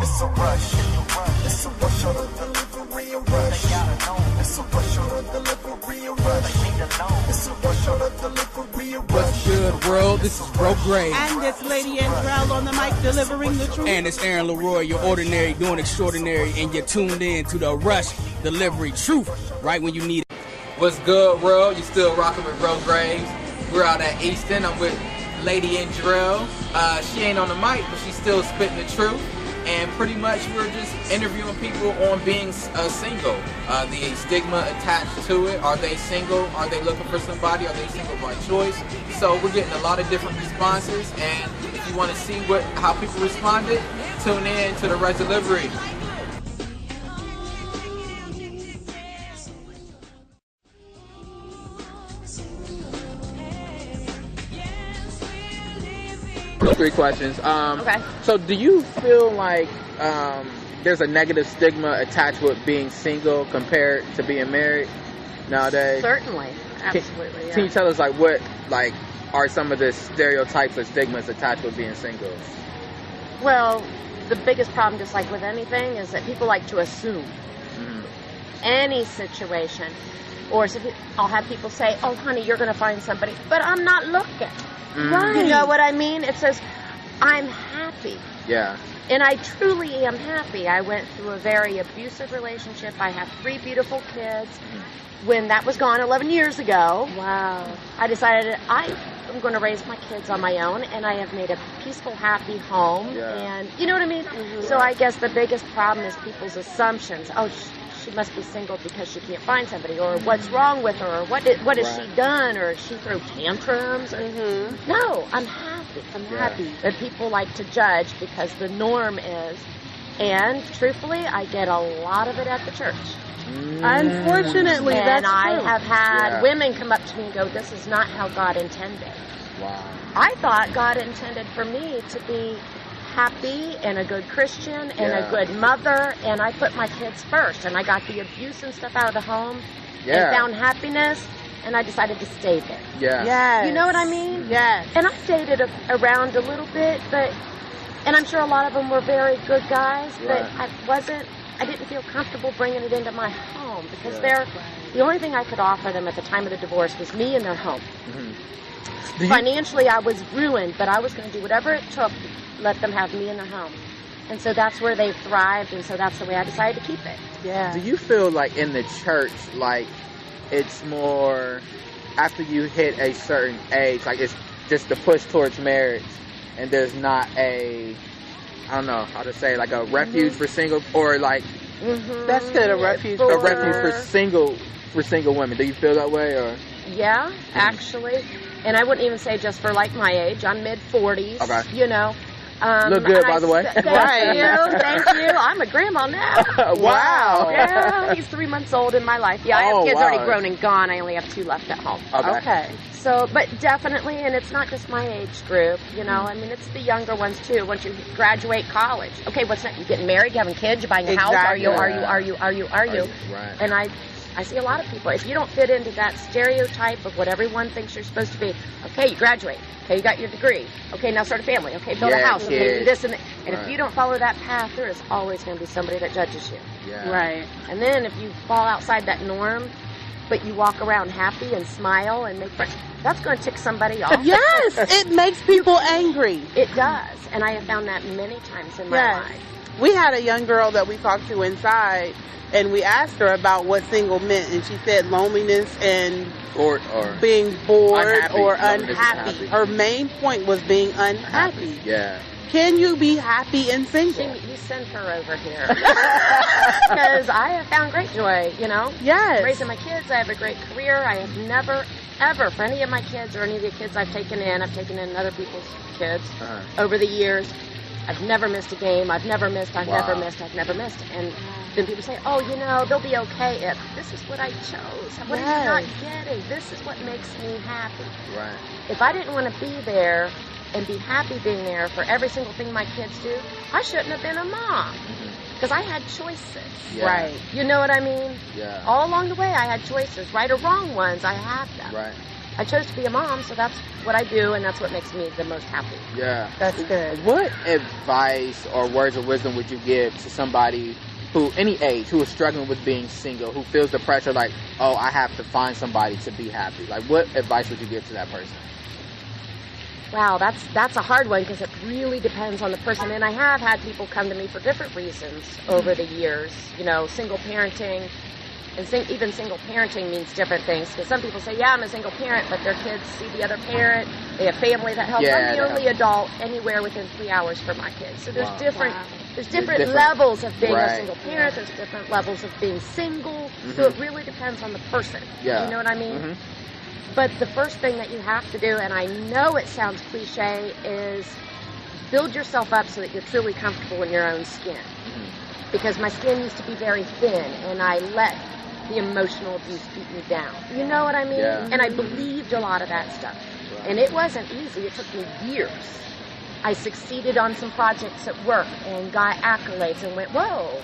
It's a rush. It's a rush on the delivery, a rush. It's a rush on the delivery, a rush. It's a rush on the delivery, a rush. What's good, world? This is Bro Gray. And it's Lady Andrell on the mic delivering the truth. And it's Aaron Leroy, your ordinary doing extraordinary, and you're tuned in to the Rush Delivery Truth, right when you need it. What's good, world? You still rocking with Bro Graves. We're out at Easton. I'm with Lady Andrell. She ain't on the mic, but she's still spitting the truth. And pretty much we're just interviewing people on being single. The stigma attached to it. Are they single? Are they looking for somebody? Are they single by choice? So we're getting a lot of different responses. And if you want to see how people responded, tune in to the Rush Delivery. Three questions. Okay. So do you feel like there's a negative stigma attached with being single compared to being married nowadays? Certainly. Absolutely. Can you tell us what are some of the stereotypes or stigmas attached with being single? Well, the biggest problem, just like with anything, is that people like to assume any situation. Or I'll have people say, "Oh, honey, you're going to find somebody," but I'm not looking. Right. You know what I mean? It says, I'm happy. Yeah. And I truly am happy. I went through a very abusive relationship. I have 3 beautiful kids. When that was gone 11 years ago, Wow. I decided I'm going to raise my kids on my own, and I have made a peaceful, happy home. Yeah. And you know what I mean? Mm-hmm. So I guess the biggest problem is people's assumptions. Oh, she must be single because she can't find somebody, or what's wrong with her, or what has she done, or she throw tantrums. No, I'm happy. I'm happy. But people like to judge because the norm is, and truthfully, I get a lot of it at the church. Unfortunately, And that's I true. have had women come up to me and go, "This is not how God intended." Wow. I thought God intended for me to be happy and a good Christian and a good mother, and I put my kids first, and I got the abuse and stuff out of the home and found happiness, and I decided to stay there. Yeah. Yes. You know what I mean? Yes. And I dated around a little bit, and I'm sure a lot of them were very good guys, but I didn't feel comfortable bringing it into my home because the only thing I could offer them at the time of the divorce was me in their home. Financially, I was ruined, but I was going to do whatever it took to let them have me in their home. And so that's where they've thrived, and so that's the way I decided to keep it. Yeah. Do you feel like in the church, it's more after you hit a certain age, it's just the push towards marriage, and there's not I don't know how to say, a refuge for single, or That's good, a refuge. a refuge for single women. Do you feel that way, or? Yeah, actually. And I wouldn't even say just for my age. I'm mid-40s. Okay. You know. Look good, by the way. Thank you. I'm a grandma now. Wow. Yeah, he's 3 months old in my life. Yeah, I have kids wow. already grown and gone. I only have 2 left at home. Okay. So, but definitely, and it's not just my age group, you know. I mean, it's the younger ones too. Once you graduate college, okay, what's next? You getting married? You having kids? You buying a house? Are you? Right. And I see a lot of people. If you don't fit into that stereotype of what everyone thinks you're supposed to be, okay, you graduate. Okay, you got your degree. Okay, now start a family. Okay, build a house. Okay, do this and that. And if you don't follow that path, there is always going to be somebody that judges you. Yeah. Right. And then if you fall outside that norm, but you walk around happy and smile and make friends, that's going to tick somebody off. Yes, it makes people angry. It does. And I have found that many times in my life. We had a young girl that we talked to inside, and we asked her about what single meant, and she said loneliness and Or being bored unhappy. or Loneliness and unhappy. happy. Her main point was being unhappy. Yeah. Can you be happy and single? You send her over here. Because I have found great joy, you know. Yes. Raising my kids, I have a great career. I have never, ever, for any of my kids or any of the kids I've taken in other people's kids over the years. I've never missed a game. I've never missed. And then people say, oh, you know, they'll be okay if this is what I chose. What are you not getting? This is what makes me happy. Right. If I didn't want to be there and be happy being there for every single thing my kids do, I shouldn't have been a mom. Because I had choices. Yeah. Right. You know what I mean? Yeah. All along the way, I had choices. Right or wrong ones, I have them. Right. I chose to be a mom, so that's what I do, and that's what makes me the most happy. Yeah. That's good. What advice or words of wisdom would you give to somebody who, any age, who is struggling with being single, who feels the pressure like, oh, I have to find somebody to be happy? Like, what advice would you give to that person? Wow, that's a hard one because it really depends on the person. And I have had people come to me for different reasons over the years. You know, single parenting, and even single parenting means different things. Because some people say, yeah, I'm a single parent, but their kids see the other parent. They have family that helps. I'm the only adult anywhere within 3 hours for my kids. So there's there's different levels of being a single parent. There's different levels of being single. So it really depends on the person. Yeah. You know what I mean? But the first thing that you have to do, and I know it sounds cliche, is build yourself up so that you're truly comfortable in your own skin. Because my skin used to be very thin, and I let the emotional abuse beat me down. You know what I mean? Yeah. And I believed a lot of that stuff. And it wasn't easy. It took me years. I succeeded on some projects at work and got accolades and went, whoa,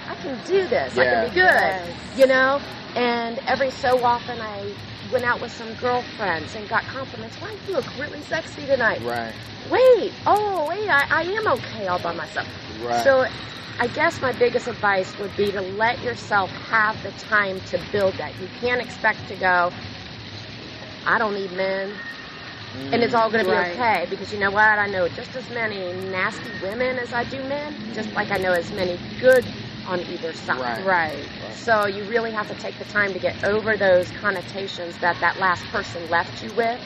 I can do this. I can be good. You know? And every so often I went out with some girlfriends and got compliments. Wow, you look really sexy tonight. Right. Wait, I am okay all by myself. Right. So I guess my biggest advice would be to let yourself have the time to build that. You can't expect to go, I don't need men, and it's all going to be okay. Because you know what? I know just as many nasty women as I do men, just like I know as many good on either side. Right. So you really have to take the time to get over those connotations that last person left you with,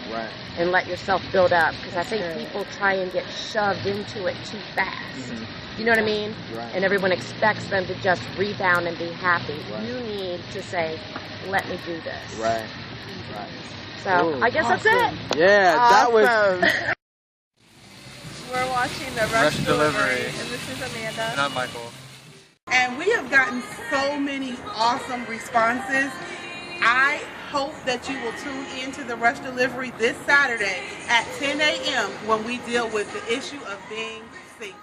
and let yourself build up. Because I think people try and get shoved into it too fast. You know what I mean? And everyone expects them to just rebound and be happy. You need to say, let me do this. So I guess that's it. Yeah, that was... We're watching the Rush Delivery, and this is Amanda. And I'm Michael. And we have gotten so many awesome responses. I hope that you will tune in to the Rush Delivery this Saturday at 10 a.m. when we deal with the issue of being single.